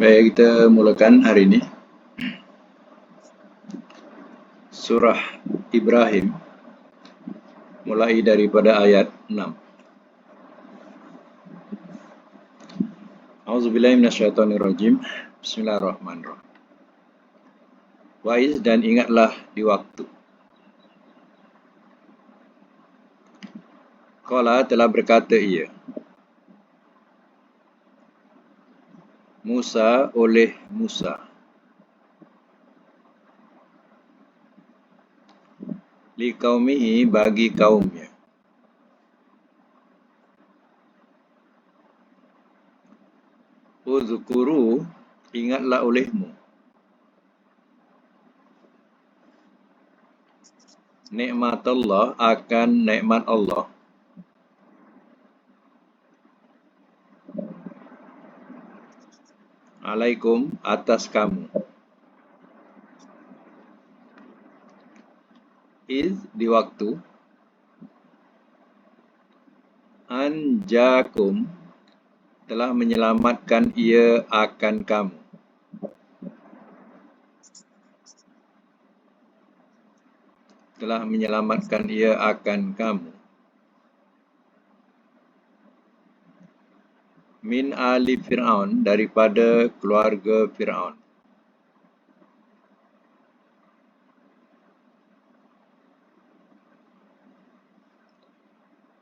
Baik, kita mulakan hari ini surah Ibrahim mulai daripada ayat 6. A'udzubillahi minasyaitonirrajim. Bismillahirrahmanirrahim. Waiz, dan ingatlah di waktu. Qala, telah berkata ia, Musa oleh Musa, li qaumihi, bagi kaumnya, uzkuru, ingatlah olehmu, nikmatullah, akan nikmat Allah, alaikum, atas kamu, iz, di waktu, anjakum, telah menyelamatkan ia akan kamu, telah menyelamatkan ia akan kamu, min ali Fir'aun, daripada keluarga Fir'aun,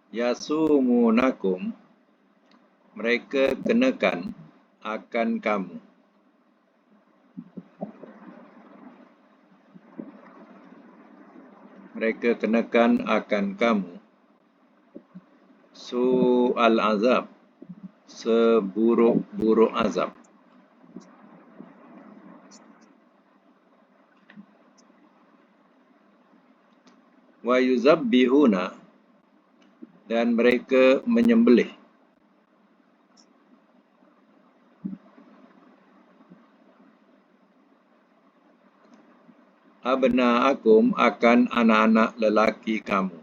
yasumunakum, mereka kenakan akan kamu, mereka kenakan akan kamu, su'al azab, seburuk-buruk azab, wa yuzabbihuna, dan mereka menyembelih, abna'akum, akan anak-anak lelaki kamu,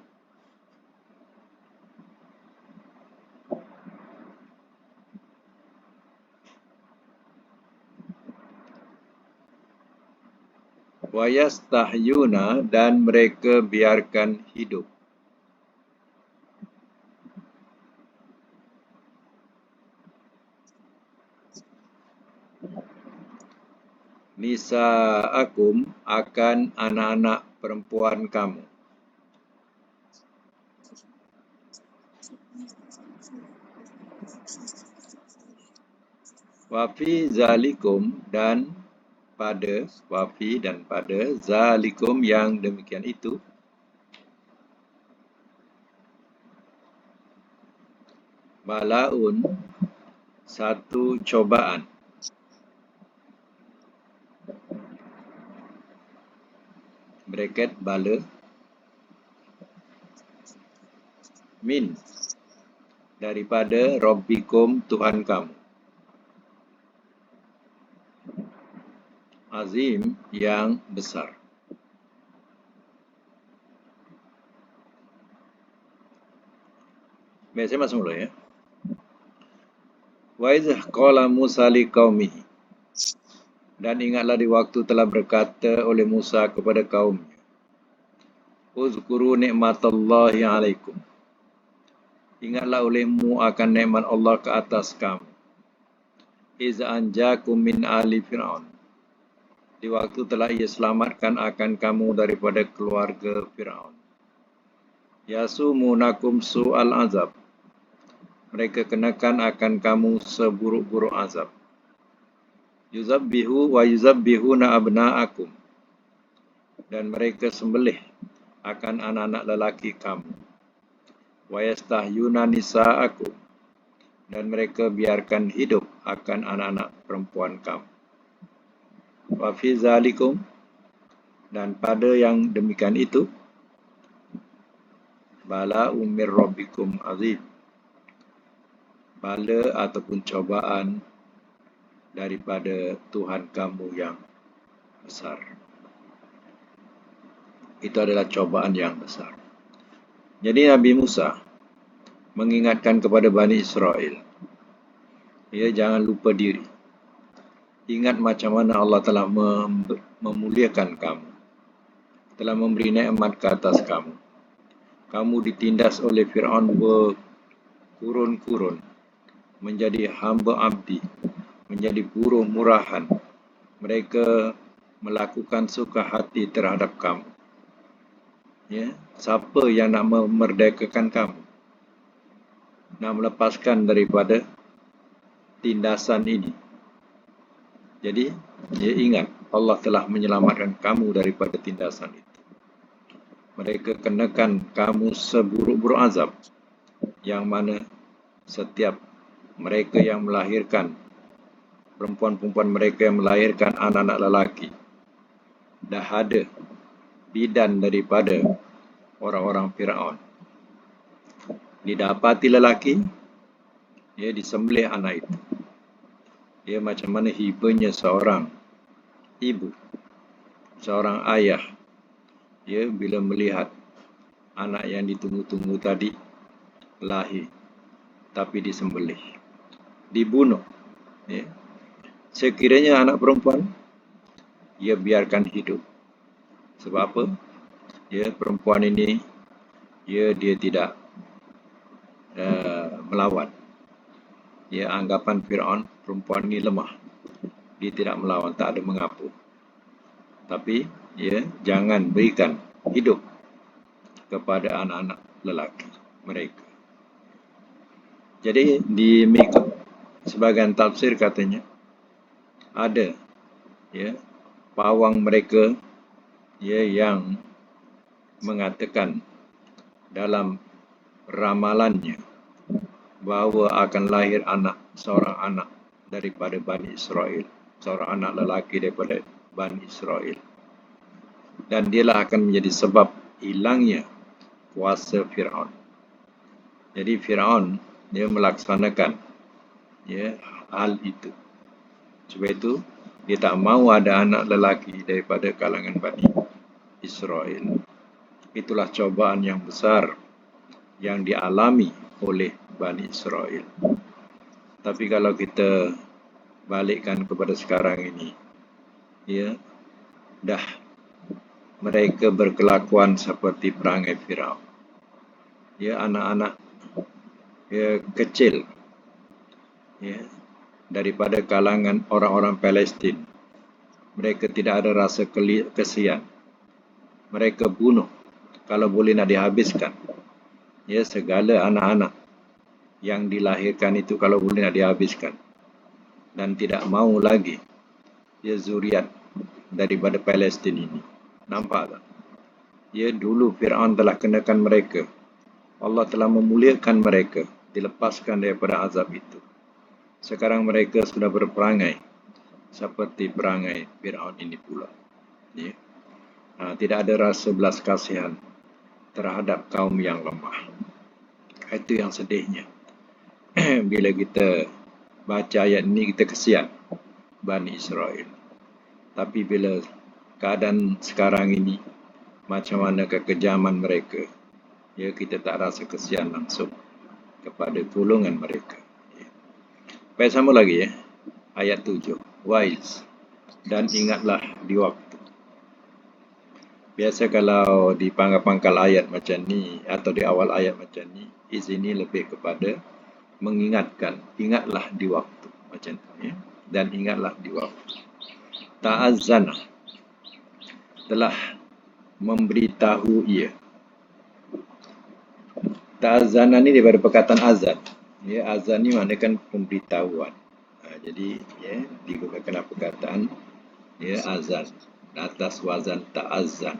wa yastahyuna, dan mereka biarkan hidup, nisa'akum, akan anak-anak perempuan kamu, wafi zalikum, dan pada, wafi dan pada, zalikum, yang demikian itu, balaun, satu cobaan, bracket bala, min, daripada Rabbikum, Tuhan kamu, azim, yang besar. Baik, saya masuk mula ya. Wa idh qala Musa liqaumihi, dan ingatlah di waktu telah berkata oleh Musa kepada kaumnya, uzkuru nikmatallahi alaikum, ingatlah olehmu akan nikmat Allah ke atas kamu, iz anjakum min ali Fir'aun, di waktu telah ia selamatkan akan kamu daripada keluarga Fir'aun, yasumunakum su'al azab, mereka kenakan akan kamu seburuk-buruk azab, yuzabbihu wa yuzabbihuna abna'akum, dan mereka sembelih akan anak-anak lelaki kamu, wa yastahyuna nisa'akum, dan mereka biarkan hidup akan anak-anak perempuan kamu, wa fi zalikum, dan pada yang demikian itu, bala umir rabbikum azim, bala ataupun cobaan daripada Tuhan kamu yang besar. Itu adalah cobaan yang besar. Jadi Nabi Musa mengingatkan kepada Bani Israel, ya, jangan lupa diri, Ingat macam mana Allah telah memuliakan kamu, telah memberi nikmat ke atas kamu. Kamu ditindas oleh Fir'aun berkurun-kurun, menjadi hamba abdi, menjadi buruh murahan. Mereka melakukan suka hati terhadap kamu. Ya, siapa yang nak memerdekakan kamu, nak melepaskan daripada tindasan ini? Jadi, ya ingat, Allah telah menyelamatkan kamu daripada tindasan itu. Mereka kenakan kamu seburuk-buruk azab, yang mana setiap mereka yang melahirkan, perempuan-perempuan mereka yang melahirkan anak-anak lelaki, dah ada bidan daripada orang-orang Fir'aun. Didapati lelaki, dia disembelih anak itu. Dia macam mana hibanya seorang ibu, seorang ayah, ya, bila melihat anak yang ditunggu-tunggu tadi lahir, tapi disembelih, dibunuh. Ya. Sekiranya anak perempuan, ia biarkan hidup. Sebab apa? Ya, perempuan ini, dia tidak melawan. Ya, anggapan Fir'aun, perempuan ini lemah. Dia tidak melawan, tak ada mengapa. Tapi, ya, jangan berikan hidup kepada anak-anak lelaki mereka. Jadi, di mengikut sebagian tafsir katanya, ada, ya, pawang mereka, ya, yang mengatakan dalam ramalannya bahawa akan lahir seorang anak daripada Bani Israel, seorang anak lelaki daripada Bani Israel, dan dialah akan menjadi sebab hilangnya kuasa Fir'aun. Jadi Fir'aun, dia melaksanakan, ya, hal itu. Sebab itu dia tak mahu ada anak lelaki daripada kalangan Bani Israel. Itulah cobaan yang besar yang dialami oleh Bani Israel. Tapi kalau kita balikkan kepada sekarang ini, ya, dah mereka berkelakuan seperti perangai Firaun. Ya, anak-anak, ya, kecil, ya, daripada kalangan orang-orang Palestin, mereka tidak ada rasa kesian. Mereka bunuh kalau boleh nak dihabiskan. Ya, segala anak-anak yang dilahirkan itu kalau boleh nak dihabiskan. Dan tidak mahu lagi, ya, zuriat daripada Palestin ini. Nampak tak? Ya, dulu Fir'aun telah kenakan mereka. Allah telah memuliakan mereka, dilepaskan daripada azab itu. Sekarang mereka sudah berperangai seperti perangai Fir'aun ini pula. Ya. Tidak ada rasa belas kasihan terhadap kaum yang lemah. Itu yang sedihnya. Bila kita baca ayat ini, kita kesian Bani Israel. Tapi bila keadaan sekarang ini, macam mana kekejaman mereka, ya, kita tak rasa kesian langsung kepada golongan mereka. Ya. Baik, sama lagi, ya. Ayat 7. Wais, dan ingatlah di waktu. Biasa kalau di pangkal ayat macam ni atau di awal ayat macam ni, di sini lebih kepada mengingatkan. Ingatlah di waktu macam tu, ya. Dan ingatlah di waktu. Ta'azzana, telah memberitahu ia. Ta'azzana ni daripada perkataan azan. Ya, azan ni maknanya kan pemberitahuan. Jadi, ya, digunakan perkataan, ya, azan atas wazan ta'azzan.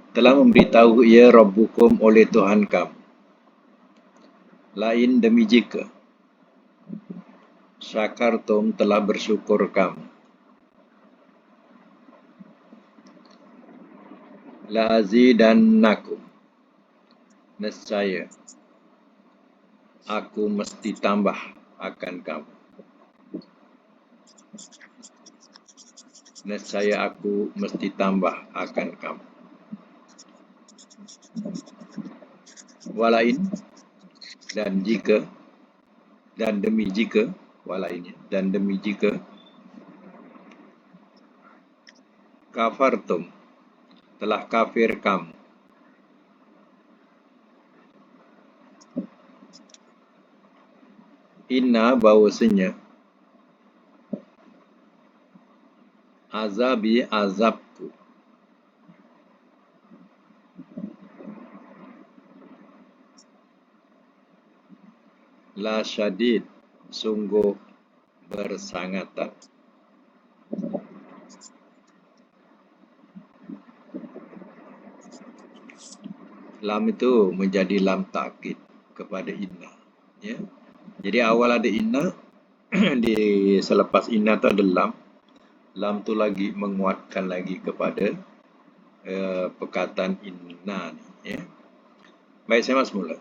Telah memberitahu ia Rabbukum oleh Tuhan kamu. Lain demi jika syakartum telah bersyukur kamu, la azidannakum, nescaya aku mesti tambah akan kamu. Nescaya aku mesti tambah akan kamu. Walain, dan jika, dan demi jika, walainnya, dan demi jika kafartum, telah kafir kamu. Inna bahawasanya azabi azabku la syadid, sungguh bersangatan. Lam itu menjadi lam takkid kepada inna. Ya. Jadi awal ada inna, di selepas inna tu ada lam. Lam tu lagi menguatkan lagi kepada perkataan inna ni. Ya. Baik, saya masuk mula.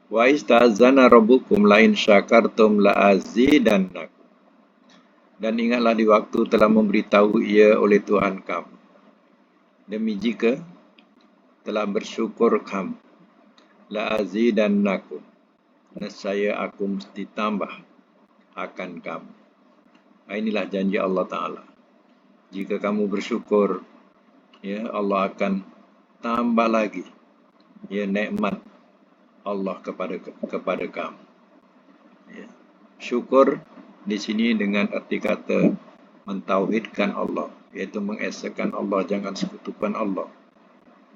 Wa istazana rabbukum la in syakartum la azidannakum. Dan ingatlah di waktu telah memberitahu ia oleh Tuhan kamu. Demi jika telah bersyukur kamu, la azidannakum, nescaya aku mesti tambah akan kamu. Inilah janji Allah Ta'ala. Jika kamu bersyukur, ya, Allah akan tambah lagi, ya, nikmat Allah kepada kamu. Ya. Syukur di sini dengan arti kata mentauhidkan Allah, iaitu mengesahkan Allah, jangan sekutukan Allah,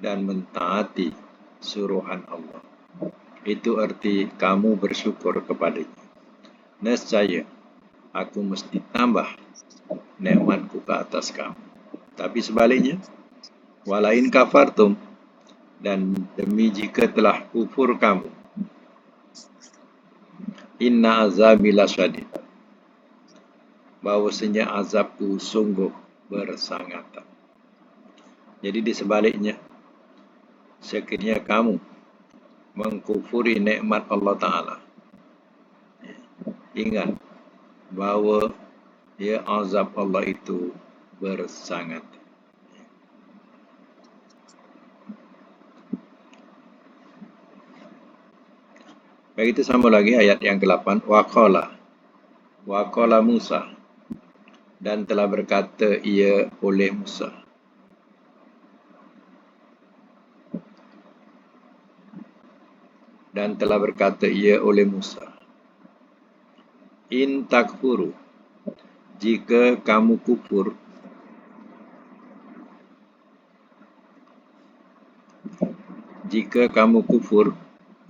dan mentaati suruhan Allah. Itu arti kamu bersyukur kepadanya. Nescaya aku mesti tambah nikmatku ke atas kamu. Tapi sebaliknya, walain kafartum, dan demi jika telah kufur kamu, inna azabi lasyadid, bahawasanya azabku sungguh bersangatan. Jadi di sebaliknya, sekiranya kamu mengkufuri nikmat Allah Ta'ala, ingat bahawa ya, azab Allah itu bersangat. Baik, itu sambung lagi ayat yang ke-8. Waqala Musa, dan telah berkata ia oleh Musa. Dan telah berkata ia oleh Musa, in takfuru, jika kamu kufur,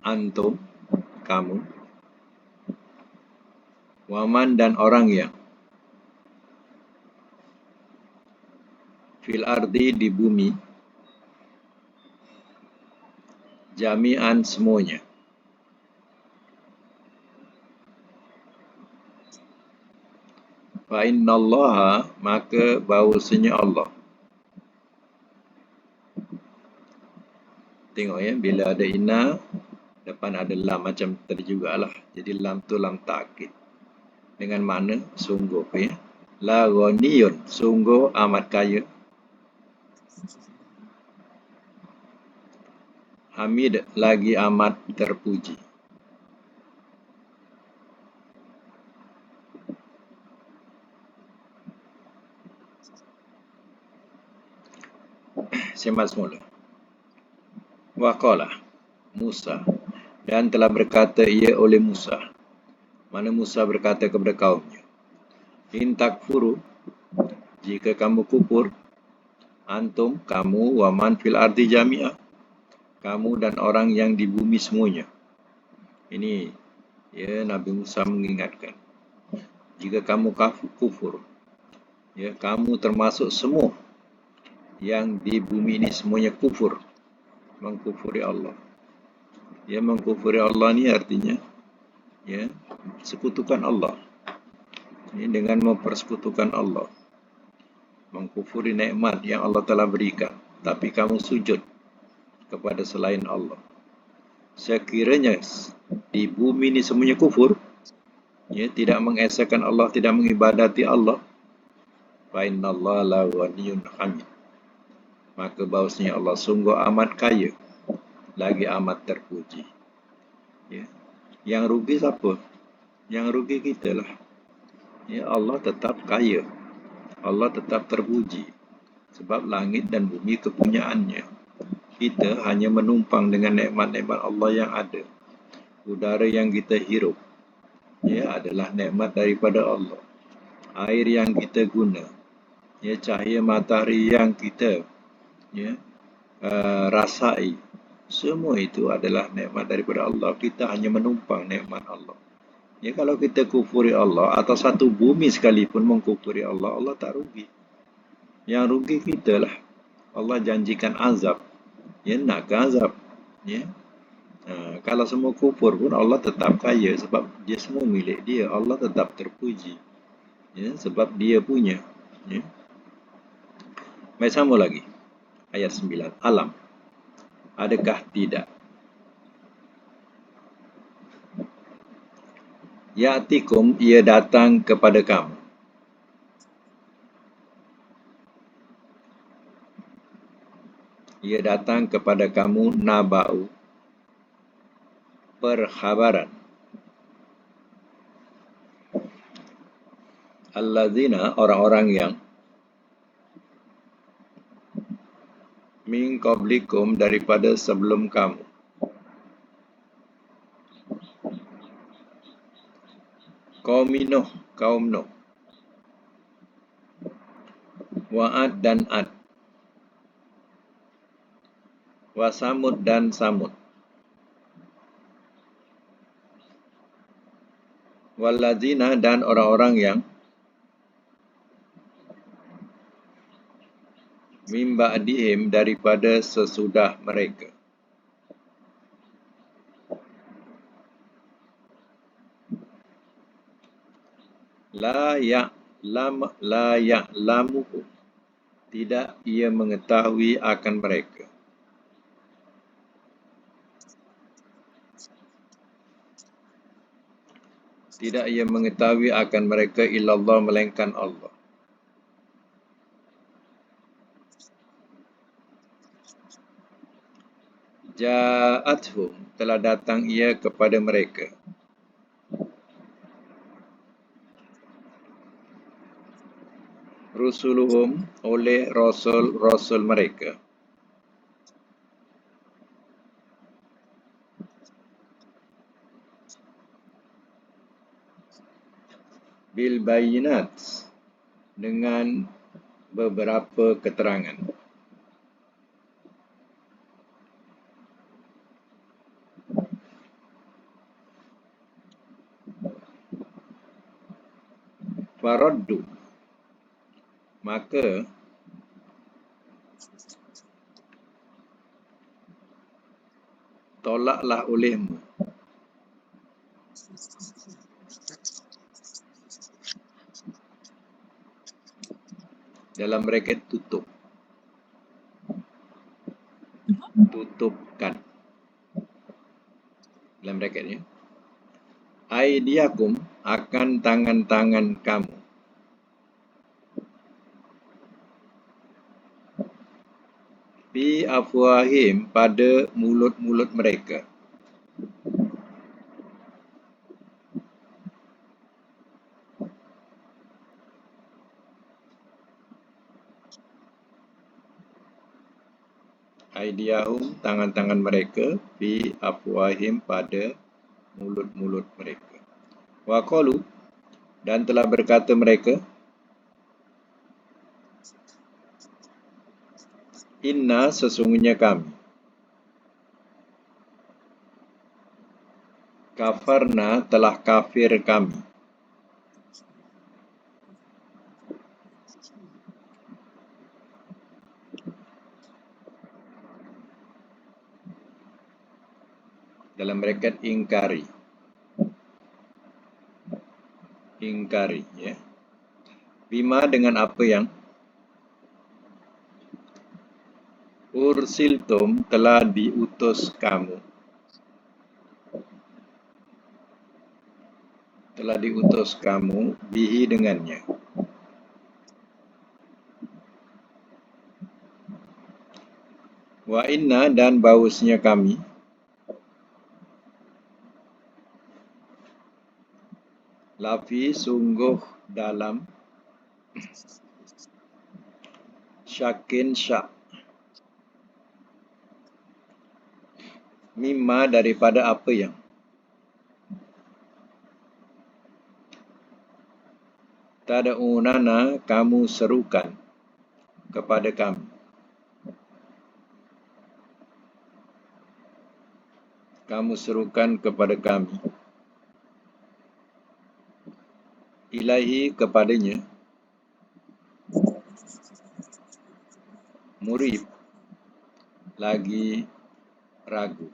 antum, kamu, waman, dan orang yang, fil ardi, di bumi, jami'an, semuanya, fa innallaha, maka bahawasanya Allah. Tengok ya, bila ada inna, depan ada lam, macam tadi jugalah. Jadi lam tu lam ta'kid, dengan makna sungguh, ya. La ghaniyun, sungguh amat kaya. Hamid, lagi amat terpuji. Semak semula. Waqala Musa, dan telah berkata ia oleh Musa. Mana Musa berkata kepada kaumnya, in takfuru, jika kamu kufur, antum, kamu, waman fil ardi jami'ah, kamu dan orang yang di bumi semuanya. Ini, ya, Nabi Musa mengingatkan, jika kamu kufur, ya, kamu termasuk semua yang di bumi ini semuanya kufur, mengkufuri Allah. Ya, mengkufuri Allah ni artinya, ya, sekutukan Allah. Ini dengan mempersekutukan Allah, mengkufuri nikmat yang Allah telah berikan, tapi kamu sujud kepada selain Allah. Sekiranya di bumi ini semuanya kufur, ya, tidak mengesahkan Allah, tidak mengibadati Allah, fa innallaha la ghaniyyun hamid, maka bahawasanya Allah sungguh amat kaya, lagi amat terpuji. Ya. Yang rugi siapa? Yang rugi kita lah. Ya, Allah tetap kaya, Allah tetap terpuji, Sebab langit dan bumi kepunyaannya. Kita hanya menumpang dengan nikmat-nikmat Allah yang ada. Udara yang kita hirup, ia adalah nikmat daripada Allah. Air yang kita guna, cahaya matahari yang kita ya, rasai, semua itu adalah nikmat daripada Allah. Kita hanya menumpang nikmat Allah. Kalau kita kufuri Allah atau satu bumi sekalipun mengkufuri Allah, Allah tak rugi. Yang rugi kita lah. Allah janjikan azab. Nak ke azab? Kalau semua kufur pun Allah tetap kaya sebab dia semua milik dia. Allah tetap terpuji. Sebab dia punya. Baik, sambung lagi. Ayat 9. Alam. Adakah tidak? Ya'tikum, ia datang kepada kamu. Ia datang kepada kamu naba'u, perkhabaran. Allazina, orang-orang yang min qablikum, daripada sebelum kamu. Kaum Nuh. Wa'ad dan Ad. Wa Samud dan Samud. Wallazina, dan orang-orang yang min ba'dihim, daripada sesudah mereka. La ya'lamuhum, tidak ia mengetahui akan mereka. Tidak ia mengetahui akan mereka illallah, melainkan Allah. Ja'athum, telah datang ia kepada mereka. Rusuluhum, oleh rasul-rasul mereka. Bil bayinat, dengan beberapa keterangan. Faraddu, maka tolaklah olehmu. Dalam bracket tutupkan. Dalam bracketnya. Aidiakum, akan tangan-tangan kamu. Bi afwahim, pada mulut-mulut mereka. Aidiyahum, tangan-tangan mereka. Bi afwahim, pada mulut-mulut mereka. Wa qalu, dan telah berkata mereka, inna, sesungguhnya kami, kafarna, telah kafir kami. Dalam bracket ingkari, ya. Bima, dengan apa yang ursiltum, telah diutus kamu. Telah diutus kamu, bihi, dengannya. Wa inna, dan bahusnya kami, lafi, sungguh dalam, syakin syak. Mimma daripada apa yang. Tad'unana kamu serukan kepada kami. Kamu serukan kepada kami. Ilaihi kepadanya. Murib. Lagi ragu.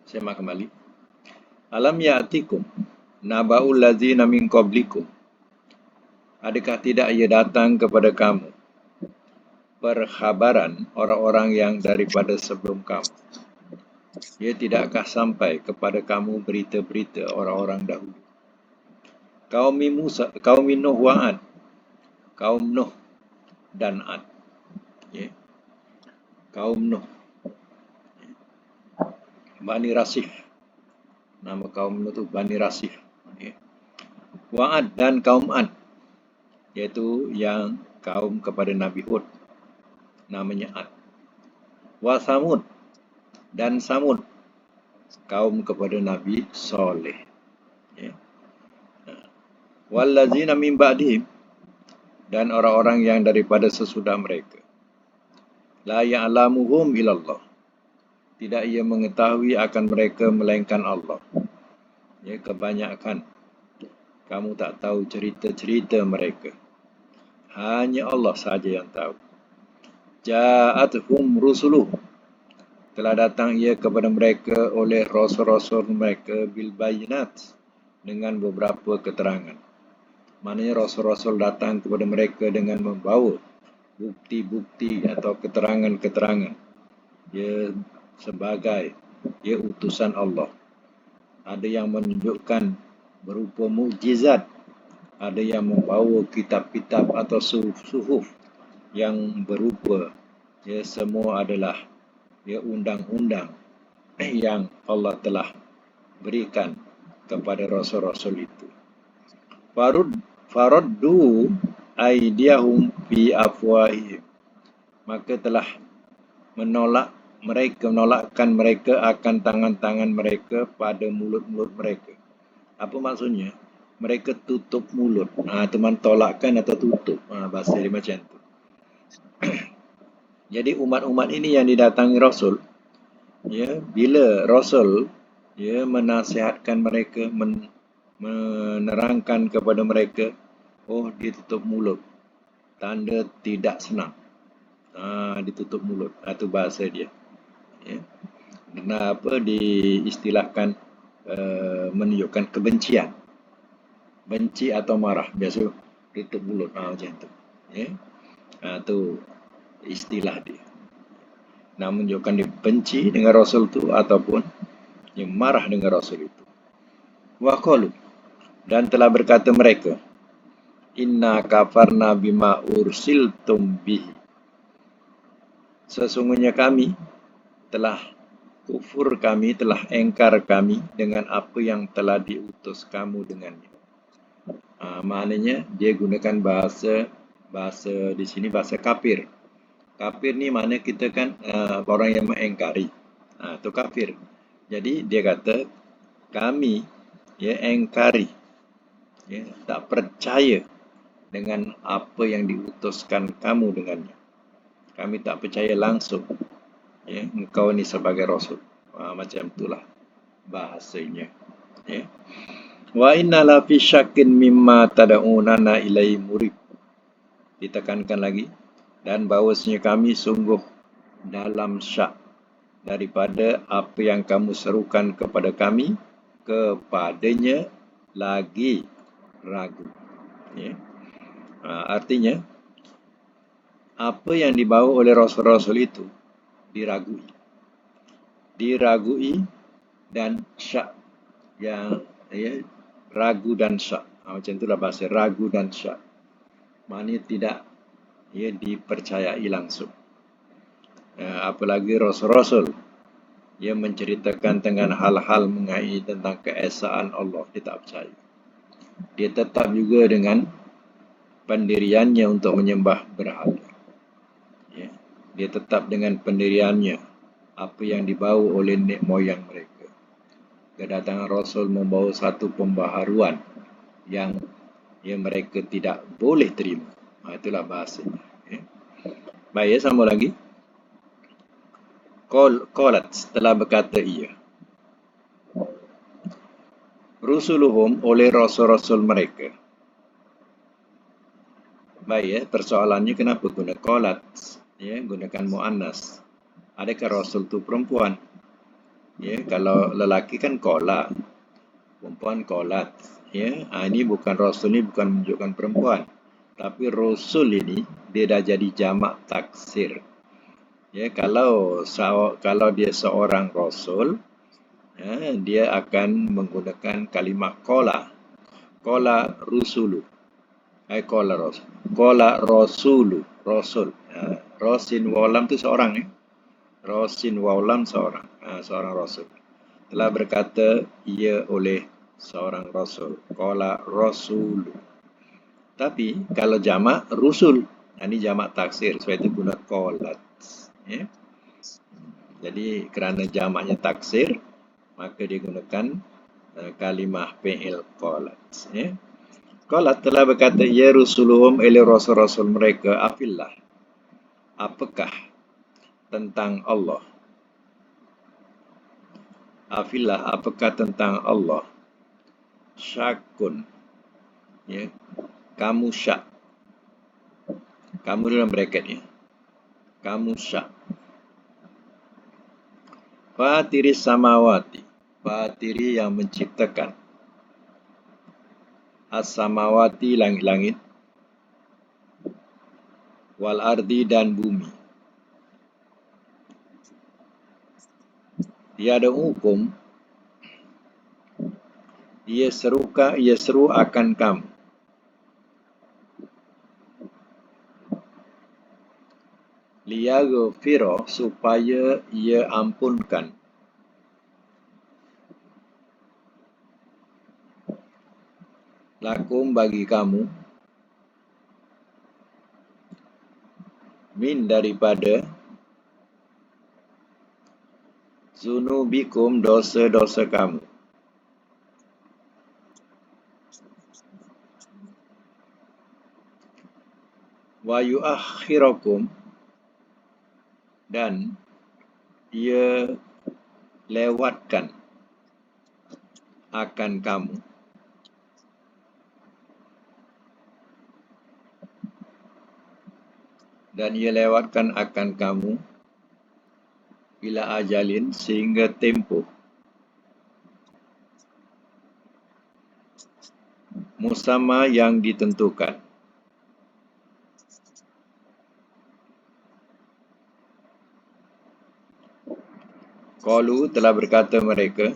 Saya mak kembali. Alam ya'tikum naba'ul ladzina min qablikum. Adakah tidak ia datang kepada kamu perkhabaran orang-orang yang daripada sebelum kamu? Ia tidakkah sampai kepada kamu berita-berita orang-orang dahulu? Kaum Musa, kaum Nuh wa Ad, kaum Nuh dan Ad. Ya. Kaum Nuh, Bani Rasif. Nama kaum Nuh itu Bani Rasif. Ya. Wa Ad dan kaum Ad, iaitu yang kaum kepada Nabi Hud, namanya Ad. Wa Samud dan Samud, kaum kepada Nabi Saleh. Ya. Wallazina min ba'dihim, dan orang-orang yang daripada sesudah mereka. La ya'lamuhum illallah, tidak ia mengetahui akan mereka melainkan Allah. Ya, kebanyakan kamu tak tahu cerita-cerita mereka. Hanya Allah saja yang tahu. Ja'atuhum rusuluh, telah datang ia kepada mereka oleh rasul-rasul mereka bil bayinat, dengan beberapa keterangan. Maknanya rasul-rasul datang kepada mereka dengan membawa bukti-bukti atau keterangan-keterangan. Ya, sebagai utusan Allah. Ada yang menunjukkan berupa mukjizat, ada yang membawa kitab-kitab atau suhuf yang berupa, semua adalah undang-undang yang Allah telah berikan kepada rasul-rasul itu. Faraddu aydiyahum fi afwahihim, maka telah menolakkan mereka akan tangan-tangan mereka pada mulut-mulut mereka. Apa maksudnya? Mereka tutup mulut. Teman tolakkan atau tutup. Bahasa dia macam tu. Jadi umat-umat ini yang didatangi Rasul, bila Rasul menasihatkan mereka, menerangkan kepada mereka, dia tutup mulut. Tanda tidak senang. Ditutup mulut. Itu bahasa dia. Kenapa diistilahkan menunjukkan kebencian, benci atau marah, biasa tutup mulut macam tu. Itu istilah dia. Menunjukkan dia benci dengan Rasul itu ataupun dia marah dengan Rasul itu. Wa qalu, dan telah berkata mereka, inna kafarna bima ursiltum bihi, sesungguhnya kami telah kufur, kami telah engkar kami dengan apa yang telah diutus kamu dengannya. Maknanya dia gunakan bahasa di sini bahasa kafir. Kafir ni makna kita kan orang yang mengengkari. Itu kafir. Jadi dia kata kami engkari, tak percaya dengan apa yang diutuskan kamu dengannya. Kami tak percaya langsung engkau ni sebagai Rasul. Macam itulah bahasanya. Wa inna la fi syakkin mimma tad'unana ilai murib. Ditekankan lagi, dan bahawasanya kami sungguh dalam syak daripada apa yang kamu serukan kepada kami, kepadanya lagi ragu. Artinya apa yang dibawa oleh rasul-rasul itu diragui dan syak, yang ragu dan syak. Macam itulah bahasa ragu dan syak. Maknanya tidak dipercayai langsung. Apalagi rasul-rasul Ia menceritakan dengan hal-hal mengenai tentang keesaan Allah. Dia tak percaya. Dia tetap juga dengan pendiriannya untuk menyembah berhala. Ya. Dia tetap dengan pendiriannya, apa yang dibawa oleh nenek moyang mereka. Kedatangan Rasul membawa satu pembaharuan yang mereka tidak boleh terima. Itulah bahasanya. Ya. Baik, sambung lagi. Qalat, telah berkata ia. Rusuluhum, oleh rasul-rasul mereka. Baik, persoalannya kenapa guna qalat? Ya, gunakan muannas. Adakah rasul itu perempuan? Ya, kalau lelaki kan qala, perempuan qalat. Ya, ini bukan rasul, ini bukan menunjukkan perempuan. Tapi rasul ini dia dah jadi jamak taksir. Ya, kalau dia seorang rasul, ya, dia akan menggunakan kalimah qala. Qala rusulu. Qala rasul. Qala rasulu, rasul. Rasin walam tu seorang ni. Rasin walam seorang. Seorang rasul. Telah berkata ia oleh seorang rasul. Qala rasulu. Tapi kalau jamak rusul. Ini jamak taksir. Sebab itu guna qalat. Ya. Jadi kerana jamaknya taksir, maka digunakan kalimah fi'il qalat. Ya. Qalat, telah berkata ya rusuluhum, ila rasul-rasul mereka, afillah, apakah tentang Allah? Afillah, apakah tentang Allah? Syakun, ya, kamu syak. Kamu dalam bracket ya. Kamu syak. Fatiri samawati, fatiri yang menciptakan. As-samawati, langit-langit. Wal ardi, dan bumi. Tiada hukum, ia seru akan kamu. Liyaghfira, supaya ia ampunkan. Lakum, bagi kamu. Min, daripada. Zunubikum, dosa-dosa kamu. Wa yuakhirakum, dan ia lewatkan akan kamu. Dan ia lewatkan akan kamu ila ajalin, sehingga tempoh. Musamma, yang ditentukan. Qalu, telah berkata mereka,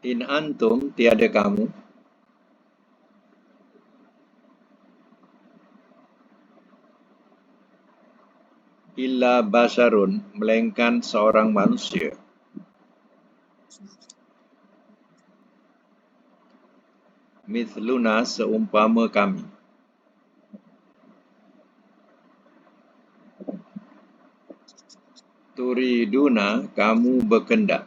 in antum, tiada kamu, illa basarun, melainkan seorang manusia. Mithluna, seumpama kami. Turiduna, kamu berkendak.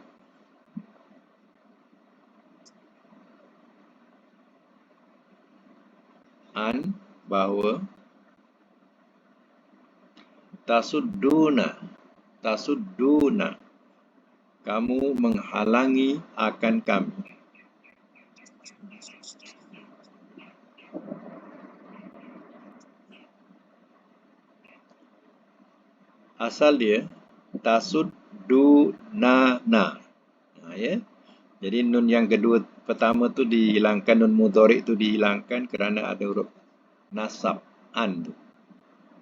An, bahawa. Tasudduna, kamu menghalangi akan kami. Asal dia tasuddunana. Ya. Jadi nun yang kedua pertama tu dihilangkan, nun mudhari' tu dihilangkan kerana ada huruf nasab an.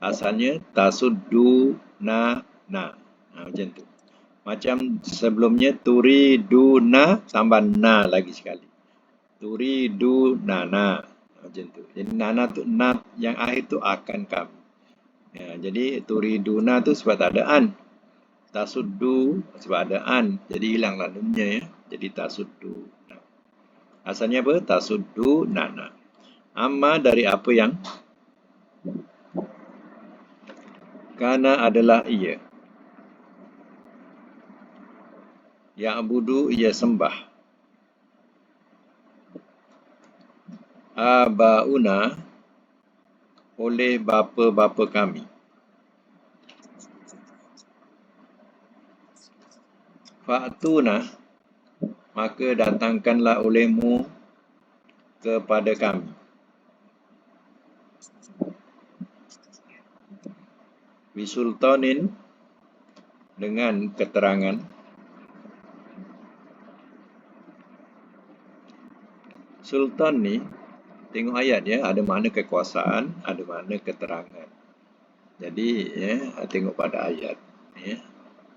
Asalnya tasuddunana. Macam tu. Macam sebelumnya turiduna tambah na lagi sekali. Turidunana. Macam tu. Jadi nana tu, na yang akhir tu akan kami. Ya, jadi turiduna tu sebab tak ada an. Tasuddu sebab ada an. Jadi hilanglah nunnya ya. Jadi tasuddu. Asalnya apa? Tasuddu nana. Amma dari apa yang kana adalah ia. Yang abudu ia sembah. Abauna oleh bapa-bapa kami. Fa'tuna maka datangkanlah olehmu kepada kami. Bisultanin dengan keterangan. Sultan ni tengok ayat ya, ada makna kekuasaan, ada makna keterangan. Jadi ya, tengok pada ayat ya.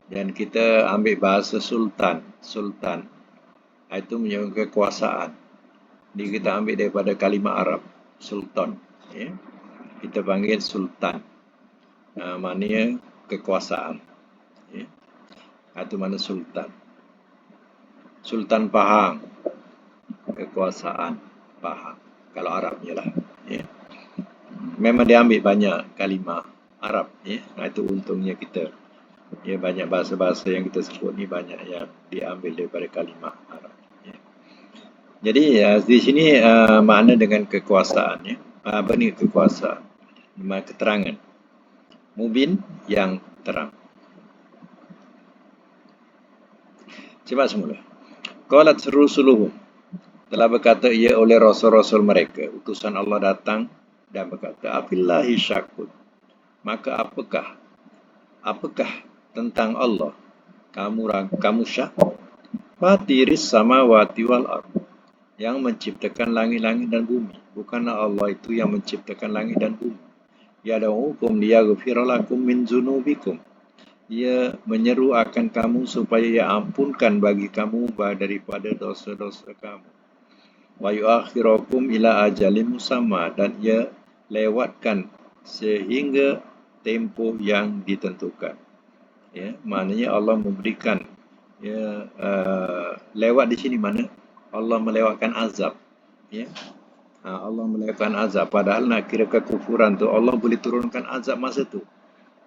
Dan kita ambil bahasa sultan, sultan itu menyebut kekuasaan. Jadi kita ambil daripada kalimah Arab sultan ya. Kita panggil sultan. Maknanya kekuasaan ya. Itu mana sultan. Sultan Pahang, kekuasaan Pahang. Kalau Arabnya lah ya. Memang dia ambil banyak kalimah Arab ya. Itu untungnya kita. Ya, banyak bahasa-bahasa yang kita sebut ni banyak yang diambil daripada kalimah Arab ya. Jadi di sini makna dengan kekuasaan ya. Apa ni kekuasaan? Keterangan. Mubin yang terang. Cepat semula. Qalat rusuluhum. Telah berkata ia oleh rasul-rasul mereka. Utusan Allah datang dan berkata, afillahi syakun. Maka apakah tentang Allah kamu syak? Fatiris samawati wal ardh. Yang menciptakan langit-langit dan bumi. Bukanlah Allah itu yang menciptakan langit dan bumi. Yad'ukum liyaghfira lakum min dzunubikum. Ia menyeru akan kamu supaya ia ampunkan bagi kamu daripada dosa-dosa kamu. Wa yu'akhirakum ila ajalin musamma, dan ia lewatkan sehingga tempoh yang ditentukan. Ya, maknanya Allah memberikan ya, lewat di sini mana Allah melewatkan azab ya. Allah melewatkan azab, padahal nak kira kekufuran tu Allah boleh turunkan azab masa tu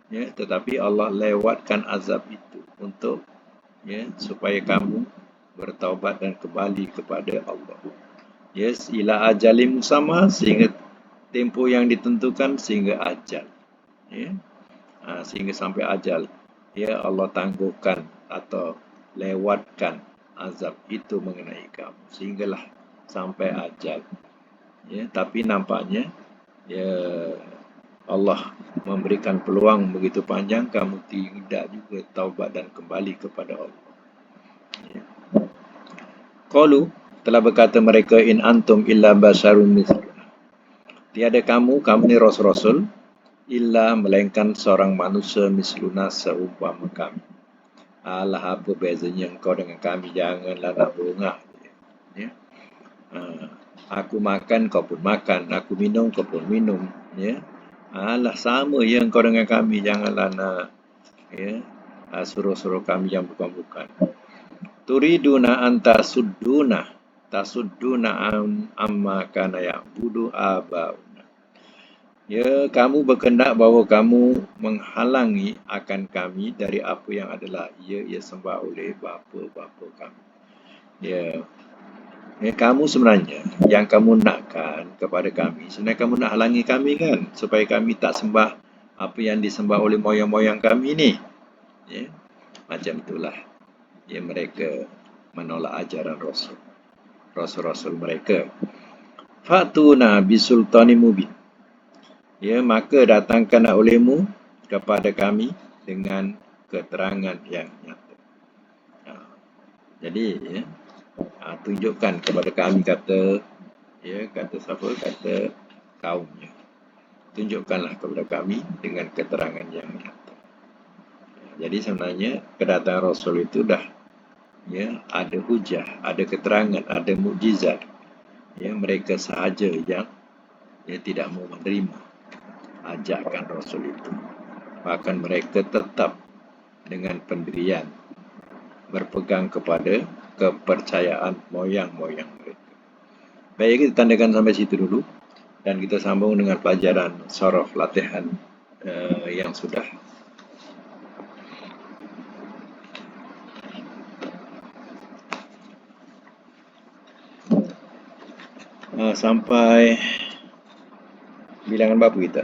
ya, tetapi Allah lewatkan azab itu untuk ya supaya kamu bertaubat dan kembali kepada Allah. Yes, ila ajalim musamma, sehingga tempoh yang ditentukan, sehingga ajal ya. Sehingga sampai ajal ya Allah tangguhkan atau lewatkan azab itu mengenai kamu sehinggalah sampai ajal ya. Tapi nampaknya ya Allah memberikan peluang begitu panjang, kamu tidak juga taubat dan kembali kepada Allah ya. Qalu, telah berkata mereka, in antum illa basharun mithluna. Tiada kamu ni rasul-rasul, illa melainkan seorang manusia misluna seumpama kami. Alah, apa bezanya engkau dengan kami? Janganlah nak bongah ya. Aku makan, kau pun makan. Aku minum, kau pun minum ya. Alah, sama ya engkau dengan kami. Janganlah nak ya suruh-suruh kami yang bukan-bukan. Turiduna anta sudduna tasudduna amma kana ya'budu abauna. Ya, kamu berkehendak bahawa kamu menghalangi akan kami dari apa yang adalah ia sembah oleh bapa-bapa kami. Ya, kamu sebenarnya yang kamu nakkan kepada kami, sebenarnya kamu nak halangi kami kan, supaya kami tak sembah apa yang disembah oleh moyang-moyang kami ni. Ya, macam itulah. Ya, mereka menolak ajaran rasul-rasul mereka. Fatuna bisultani mubin. Ya, maka datangkanlah olehmu kepada kami dengan keterangan yang nyata. Jadi ya, tunjukkan kepada kami, kata siapa? Kata kaumnya. Tunjukkanlah kepada kami dengan keterangan yang nyata. Jadi sebenarnya kedatangan Rasul itu dah ya ada hujah, ada keterangan, ada mukjizat. Ya, mereka sahaja yang tidak mau menerima ajakan Rasul itu. Bahkan mereka tetap dengan pendirian berpegang kepada kepercayaan moyang-moyang mereka. Baik, kita tandakan sampai situ dulu dan kita sambung dengan pelajaran sorof latihan yang sudah. Sampai bilangan berapa kita?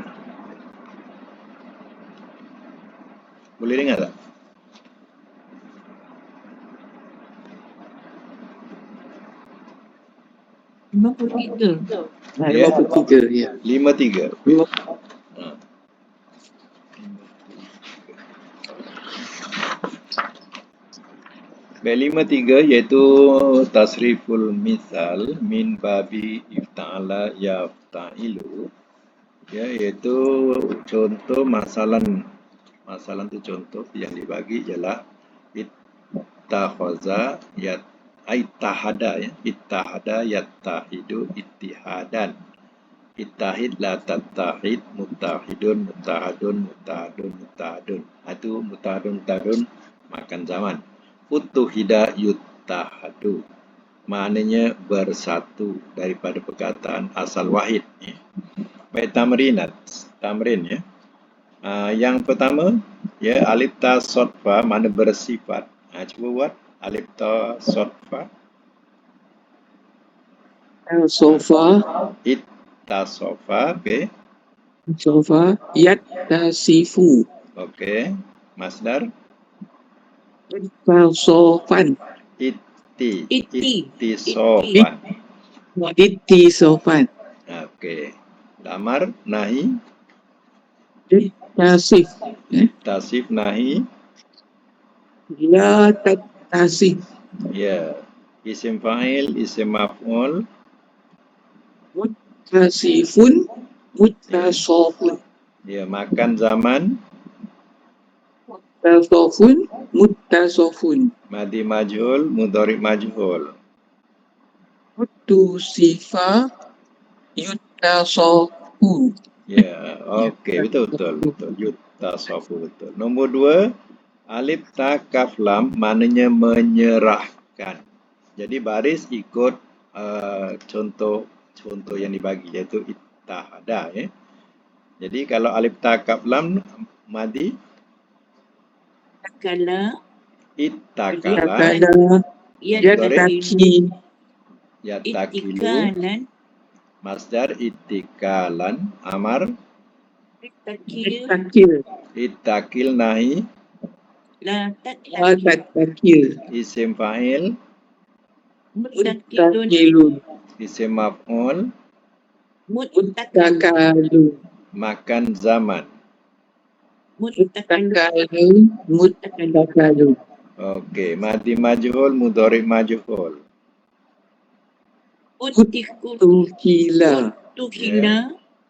Boleh dengar tak? Lima puluh tiga, ya. 53. Baik, 53 iaitu tasriful misal min babi ifta'ala yafta'ilu, ya, iaitu contoh masalan tu contoh yang dibagi ialah ittahada yattahidu ittihadan, ittahid la tattahid, muttahidun muttahadun muttahadun muttahadun. Itu muttahadun makan zaman. Uttuhida yuttahadu, maknanya bersatu daripada perkataan asal wahid. Baik, tamrin ya. Yang pertama ya, alif ta sod fa mana bersifat. Cuba buat alif ta sod fa. Sofa, Ittasofa, okey. sofa, yattasifu, Okey. Masdar sofan, ittisofan. ittisofan, Okey. Lamar nahi, tasif, tasif nahi, la tasif, ya. Isim fa'il, isim maf'ul, tasifun, muttasofun, ya. Makan zaman, tasofun, muttasofun, madi majhul, mudhari majhul. tusifa, yuttasofu. Ya, okey, betul. Yuttasofu, betul. Nombor 2, alif ta kaf lam maknanya menyerahkan. Jadi baris ikut contoh yang dibagi, iaitu ittahada ya. Jadi kalau alif ta kaf lam madi Takala, ittakala, Yattaki, yattakilu, itikalan, masdar ittikalan, amar takil, ittakil nahi, la la takil, takil, isim fa'il, mutakilun, takilun, isim maf'ul, muttakalun, takalu, makan zaman. takalu, muttakalu, Okey, madi majhul, mudhari majhul. tukila, tukila,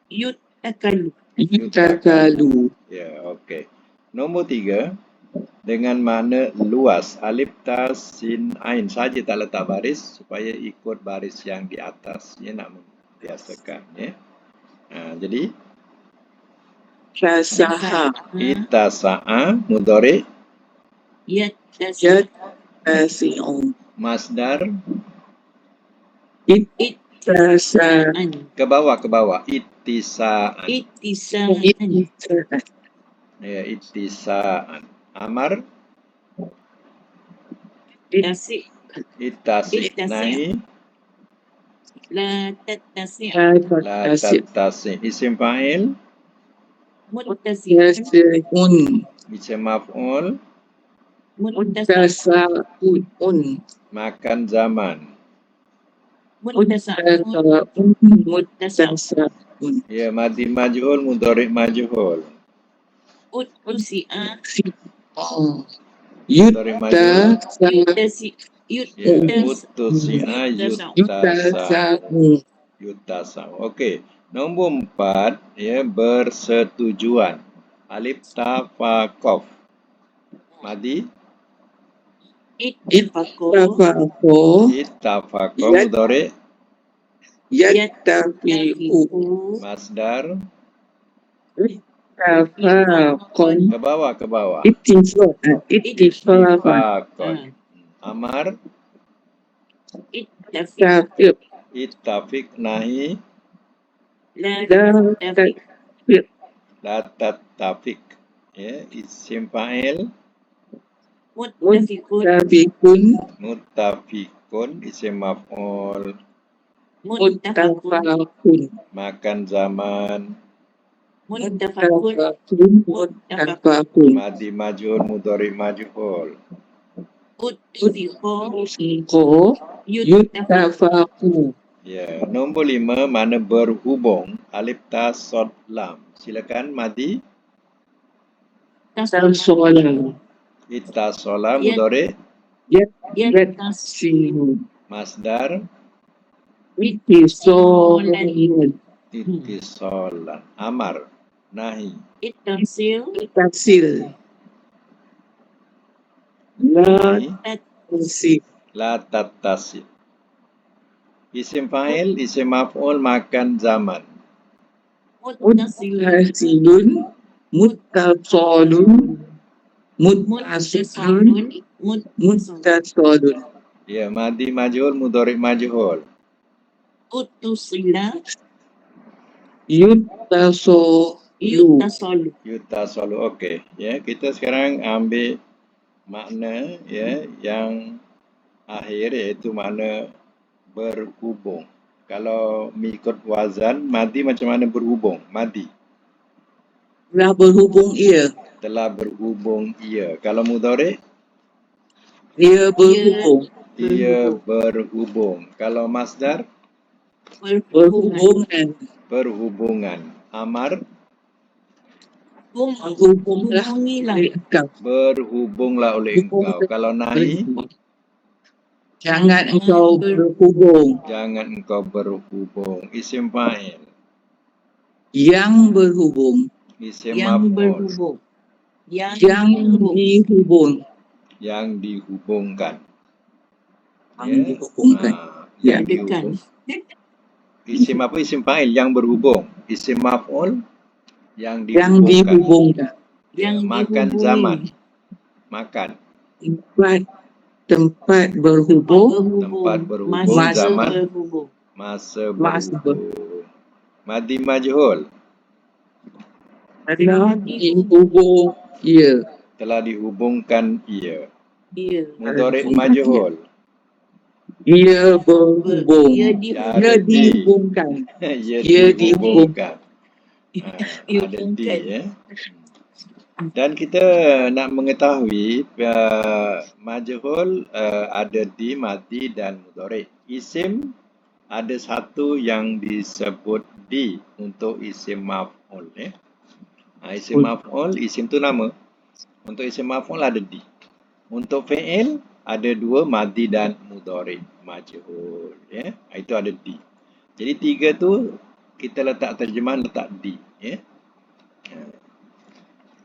yuttakalu. yuttakalu, Ya, okey. Nombor 3, dengan makna luas, alif ta sin ain saja tak letak baris supaya ikut baris yang di atas. Ya, nak membiasakan ya. Jadi rasaha, itasa'a mudhari, yattasi'un, masdar ittasa'an, ke bawah, ittisa'an. Ittisa'an, ittisa'an, Ya, ittisa'an. Amar tasik, ittasi Ittasi'. nahi, la tattasi', la tattasi. Isim fa'il, muttasi'un, yasirun, isim maf'ul, muttasa'un, makan zaman. muttasa'un, muttasa'un, Ya, madi majhul, mudhari majhul. uttusi'a, yuttasa'un, Ya, uttusi'a yuttasa'un, yuttasa. Okey. Nombor 4 ya, bersetujuan. Alif ta fa qaf. Madi ittafaqo, ittafaqo, mudhari yattafiqu, masdar Ittifaqan. Ke bawah, ke bawah. Ittifaqan. Ittifaqan. Amar, Ittafiq. Tafiq. ittafiq, nahi, La La tattafiq. tafiq. la tattafiq. Ya, isim fa'il, Muttafiqun. Muttafiqun. muttafiqun, isim maf'ul, Muttafaqun. Muttafaqun. makan zaman, Muttafaqun. Muttafaqun. madi majhul, mudhari majhul. Utfiqo. Utfiqo. Yuttafaqu. Yuttafaqu. Ya, nombor 5 mana berhubung, alif ta sod lam. Silakan madi, Tasolan. ittasola, Ya. mudhari, Yattas. Yatsilu. masdar, Ittisolan. ittisolan. Amar, nahi, Ittasil. Tasil. La nahi, tasil. la tattasi. Isim fa'il, isim maf'ul, makan zaman. Muttasilun. Muttasilun. Muttasolun. Muttasilun. Muttasilun. Muttasolun. Ya, madi majhul, mudhari majhul. Uttusila. Yuttasolu. Yuttasolu. Yutasolu. Okey. Ya, kita sekarang ambil makna ya yang akhir iaitu makna berhubung. Kalau mengikut wazan, madi macam mana berhubung? Madi. Telah berhubung ia. Telah berhubung ia. Kalau mudhari, Ia berhubung. ia berhubung. Kalau masdar, Berhubungan. berhubungan. Amar, Berhubunglah oleh engkau. berhubunglah oleh engkau. Kalau nahi, Jangan engkau berhubung. jangan engkau berhubung. Isim fa'il, Yang berhubung. isim Yang maf'ul, berhubung. Yang dihubung. yang dihubungkan. Yang dihubungkan. Yang Ya. dihubung. Isim apa? Isim fa'il yang berhubung. Isim maf'ul yang Yang dihubungkan. dihubungkan. Ya, makan dihubungi. zaman. Makan. Tempat berhubung. Tempat berhubung, Masa zaman. berhubung. Masa Masa berhubung. Madi majhul. Telah dihubung ia. Telah dihubungkan ia. Ia. Mudhari majhul. Ia berhubung. Ia Ia dihubung. dihubungkan. Ia Ia dihubungkan. Ada di Dihubungkan. ya. Dan kita nak mengetahui majhul ada di, madi dan mudhari. Isim ada satu yang disebut di untuk isim maf'ul ya. Isim maf'ul, isim tu nama. Untuk isim maf'ul ada di. Untuk fi'il ada dua, madi dan mudhari majhul ya. Itu ada di. Jadi tiga tu kita letak terjemahan letak di ya.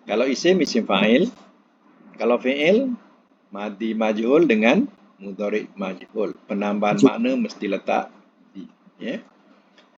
Kalau isim, isim fa'il. Kalau fi'il, madi majhul dengan mudhari majhul. Penambahan makna mesti letak di. Ya.